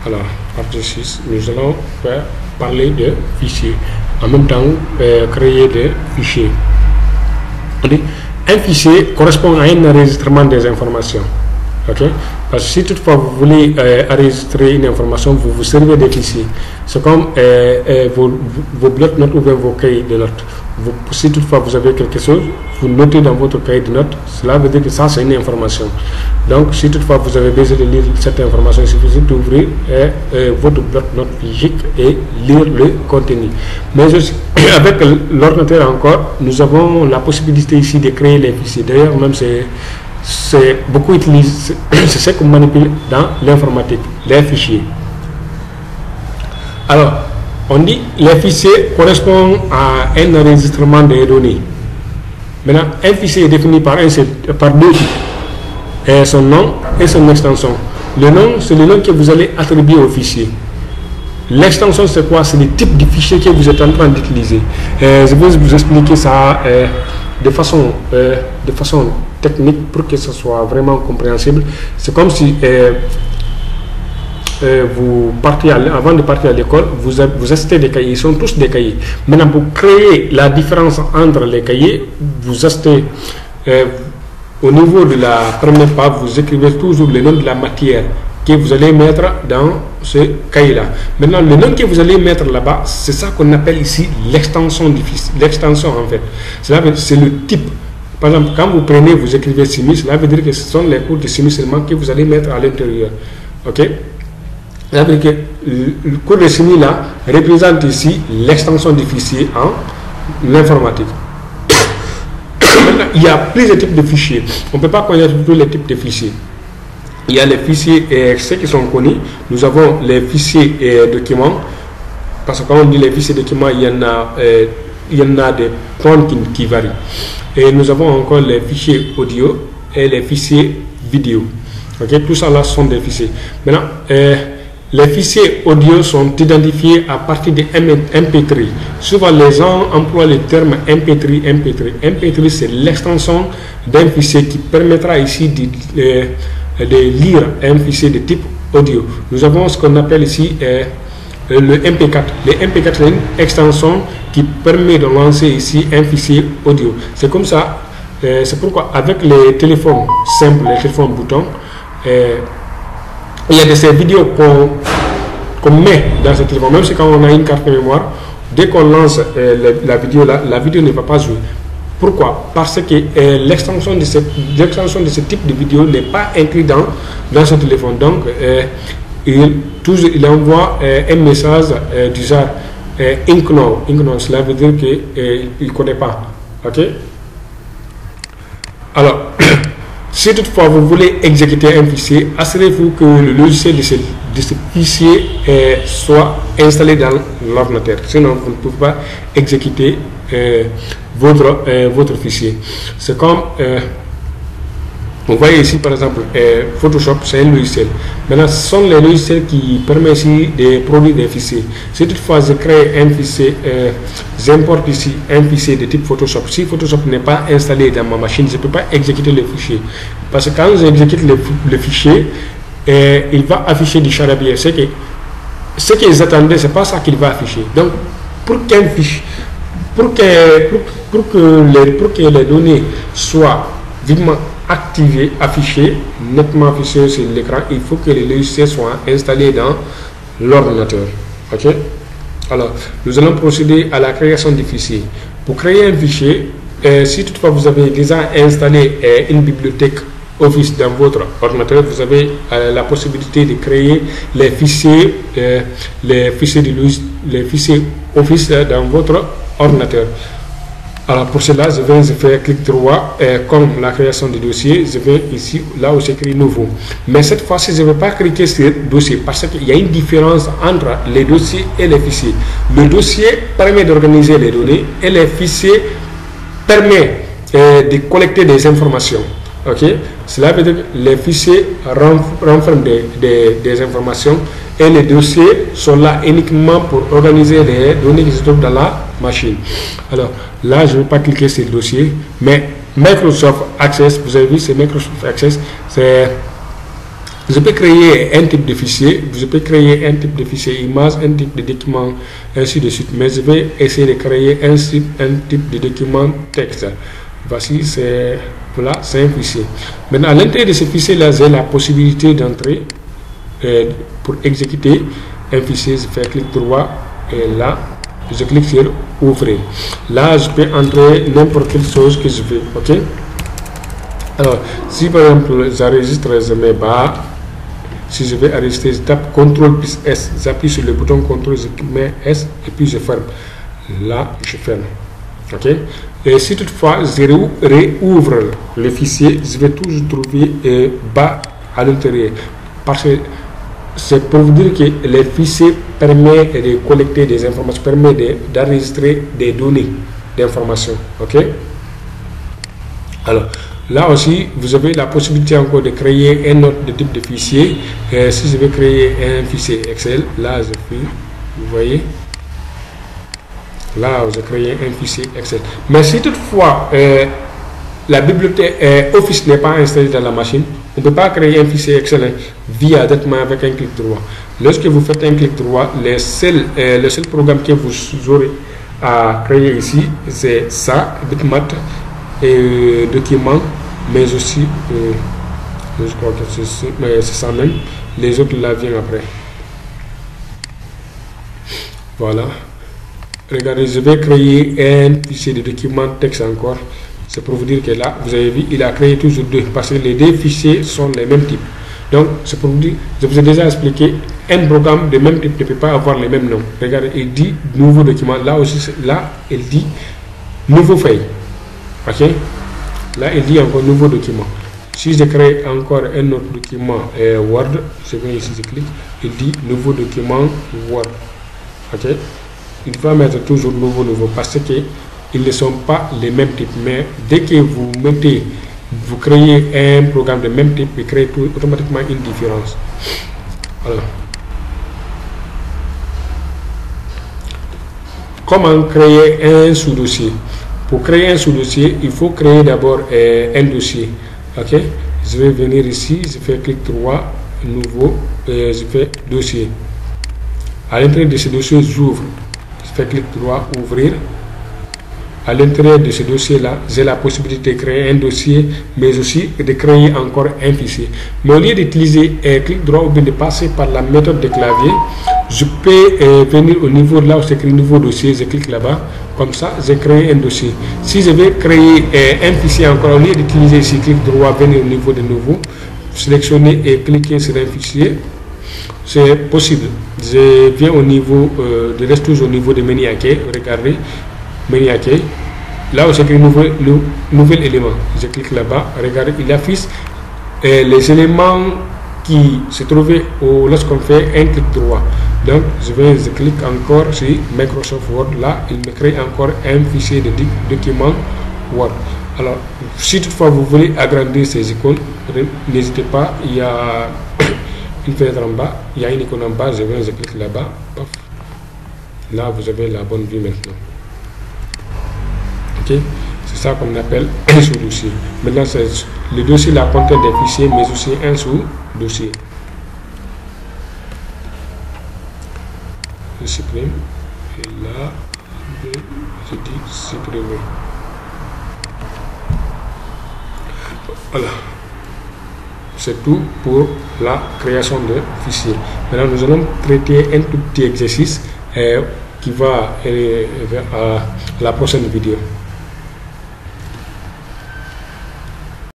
Alors, partie 6, nous allons parler de fichiers. En même temps, créer des fichiers. Un fichier correspond à un enregistrement des informations. Okay? Parce que si toutefois vous voulez enregistrer une information, vous vous servez des fichiers. C'est comme vos blocs-notes ou bien vos cahiers de notes. Si toutefois vous avez quelque chose, vous notez dans votre cahier de notes, cela veut dire que ça c'est une information. Donc si toutefois vous avez besoin de lire cette information, il suffit d'ouvrir votre bloc-notes physique et lire le contenu. Mais aussi, avec l'ordinateur encore, nous avons la possibilité ici de créer les fichiers. D'ailleurs, même c'est beaucoup utilisé, c'est ce qu'on manipule dans l'informatique, les fichiers. Alors, on dit les fichiers correspondent à un enregistrement des données. Maintenant, un fichier est défini par deux types, son nom et son extension. Le nom, c'est le nom que vous allez attribuer au fichier. L'extension, c'est quoi? C'est le type de fichier que vous êtes en train d'utiliser. Je vais vous expliquer ça de façon technique pour que ce soit vraiment compréhensible. C'est comme si vous partez avant de partir à l'école, vous achetez des cahiers, ils sont tous des cahiers. Maintenant, pour créer la différence entre les cahiers, vous achetez au niveau de la première page, vous écrivez toujours le nom de la matière que vous allez mettre dans ce cahier-là. Maintenant, le nom que vous allez mettre là-bas, c'est ça qu'on appelle ici l'extension du fichier. L'extension, en fait, c'est le type. Par exemple, quand vous prenez, vous écrivez Simis, cela veut dire que ce sont les cours de Simis seulement que vous allez mettre à l'intérieur. Ok? Cela veut dire que le cours de Simis là représente ici l'extension du fichier en informatique. Maintenant, il y a plusieurs types de fichiers. On ne peut pas connaître tous les types de fichiers. Il y a les fichiers, ceux qui sont connus. Nous avons les fichiers documents. Parce que quand on dit les fichiers documents, il y en a des points qui varient. Et nous avons encore les fichiers audio et les fichiers vidéo. Okay? Tout ça là sont des fichiers. Maintenant, les fichiers audio sont identifiés à partir de MP3. Souvent, les gens emploient le terme MP3. MP3, c'est l'extension d'un fichier qui permettra ici de lire un fichier de type audio. Nous avons ce qu'on appelle ici le MP4. Le MP4 c'est une extension qui permet de lancer ici un fichier audio. C'est comme ça, c'est pourquoi avec les téléphones simples, les téléphones boutons, il y a de ces vidéos qu'on met dans ce téléphone. Même si quand on a une carte mémoire, dès qu'on lance la vidéo là, la vidéo ne va pas jouer. Pourquoi? Parce que l'extension de ce type de vidéo n'est pas inclus dans ce téléphone. Donc, il envoie un message du genre ignore. Cela veut dire qu'il ne connaît pas. Ok? Alors, si toutefois vous voulez exécuter un fichier, assurez-vous que le logiciel de ce fichier soit installé dans l'ordinateur. Sinon, vous ne pouvez pas exécuter votre fichier. C'est comme vous voyez ici par exemple Photoshop, c'est un logiciel. Maintenant, ce sont les logiciels qui permettent ici de produire des fichiers. Si toutefois je crée un fichier, j'importe ici un fichier de type Photoshop. Si Photoshop n'est pas installé dans ma machine, je ne peux pas exécuter le fichier. Parce que quand j'exécute le fichier, il va afficher du charabia. Ce qu'ils attendaient, c'est pas ça qu'il va afficher. Donc, pour qu'un fichier, pour que les données soient vivement activées, affichées, nettement affichées sur l'écran, il faut que les logiciels soient installés dans l'ordinateur. Ok? Alors, nous allons procéder à la création du fichier. Pour créer un fichier, si toutefois vous avez déjà installé une bibliothèque Office dans votre ordinateur, vous avez la possibilité de créer les fichiers Office dans votre ordinateur. Alors pour cela, je vais faire clic droit comme la création du dossier. Je vais ici, là où c'est écrit nouveau. Mais cette fois-ci, je ne vais pas cliquer sur dossier parce qu'il y a une différence entre les dossiers et les fichiers. Le dossier permet d'organiser les données et les fichiers permet de collecter des informations. Ok, cela veut dire que les fichiers renferment des informations et les dossiers sont là uniquement pour organiser les données qui se trouvent dans la machine. Alors là, je ne vais pas cliquer sur le dossier, mais Microsoft Access, vous avez vu, c'est Microsoft Access, Je peux créer un type de fichier, je peux créer un type de fichier image, un type de document, ainsi de suite. Mais je vais essayer de créer un type de document texte. Voici, c'est voilà, c'est un fichier. Maintenant, à l'intérieur de ce fichier-là, j'ai la possibilité d'entrer pour exécuter un fichier. Je fais clic droit et là, je clique sur ouvrir. Là, je peux entrer n'importe quelle chose que je veux. Ok. Alors, si par exemple j'enregistre, je mets bas. Si je vais enregistrer, je tape CTRL plus S. J'appuie sur le bouton CTRL, je mets S et puis je ferme. Là, je ferme. Ok. Et si toutefois je réouvre le fichier, je vais toujours trouver bas à l'intérieur. Parce que c'est pour vous dire que les fichiers permettent de collecter des informations, permettent d'enregistrer des données d'information. Ok. Alors, là aussi, vous avez la possibilité encore de créer un autre type de fichier. Si je vais créer un fichier Excel, là, je fais, vous voyez, là, je crée un fichier Excel. Mais si toutefois, la bibliothèque Office n'est pas installée dans la machine, on ne peut pas créer un fichier Excel directement avec un clic droit. Lorsque vous faites un clic droit, le seul programme que vous aurez à créer ici, c'est ça, bitmap, document, mais aussi, je crois que c'est ça même, les autres là viennent après. Voilà. Regardez, je vais créer un fichier de document texte encore. C'est pour vous dire que là, vous avez vu, il a créé toujours deux, parce que les deux fichiers sont les mêmes types. Donc, c'est pour vous dire, je vous ai déjà expliqué, un programme de même type ne peut pas avoir les mêmes noms. Regardez, il dit nouveau document, là aussi, là, il dit nouveau feuille. Ok. Là, il dit encore nouveau document. Si je crée encore un autre document Word, je viens ici, je clique, il dit nouveau document Word. Ok. Il va mettre toujours nouveau parce que ils ne sont pas les mêmes types. Mais dès que vous créez un programme de même type, il crée automatiquement une différence. Alors, comment créer un sous-dossier? Pour créer un sous-dossier, il faut créer d'abord un dossier. Ok. Je vais venir ici, je fais clic droit, nouveau, je fais dossier. À l'intérieur de ce dossier, j'ouvre. Je fais clic droit, ouvrir. À l'intérieur de ce dossier-là, j'ai la possibilité de créer un dossier, mais aussi de créer encore un fichier. Mais au lieu d'utiliser clic droit ou bien de passer par la méthode de clavier, je peux venir au niveau là où c'est écrit nouveau dossier, je clique là-bas. Comme ça, j'ai créé un dossier. Si je vais créer un fichier encore, au lieu d'utiliser ici clic droit, venir au niveau de nouveau, sélectionner et cliquer sur un fichier, c'est possible. Je viens au niveau, je reste toujours au niveau de menu accueil. Regardez, menu accueil. Là où c'est écrit nouvel élément, je clique là-bas. Regardez, il affiche les éléments qui se trouvaient lorsqu'on fait un clic droit. Donc, je clique encore sur Microsoft Word. Là, il me crée encore un fichier de document Word. Alors, si toutefois vous voulez agrandir ces icônes, n'hésitez pas. Il y a une fenêtre en bas, il y a une icône en bas, je clique là-bas. Là, vous avez la bonne vue maintenant. Ok, c'est ça qu'on appelle un sous-dossier. Maintenant, le dossier là contient des fichiers, mais aussi un sous-dossier. Je supprime. Et là, je dis supprimer. Voilà. C'est tout pour la création de fichiers. Maintenant, nous allons traiter un tout petit exercice qui va aller vers la prochaine vidéo.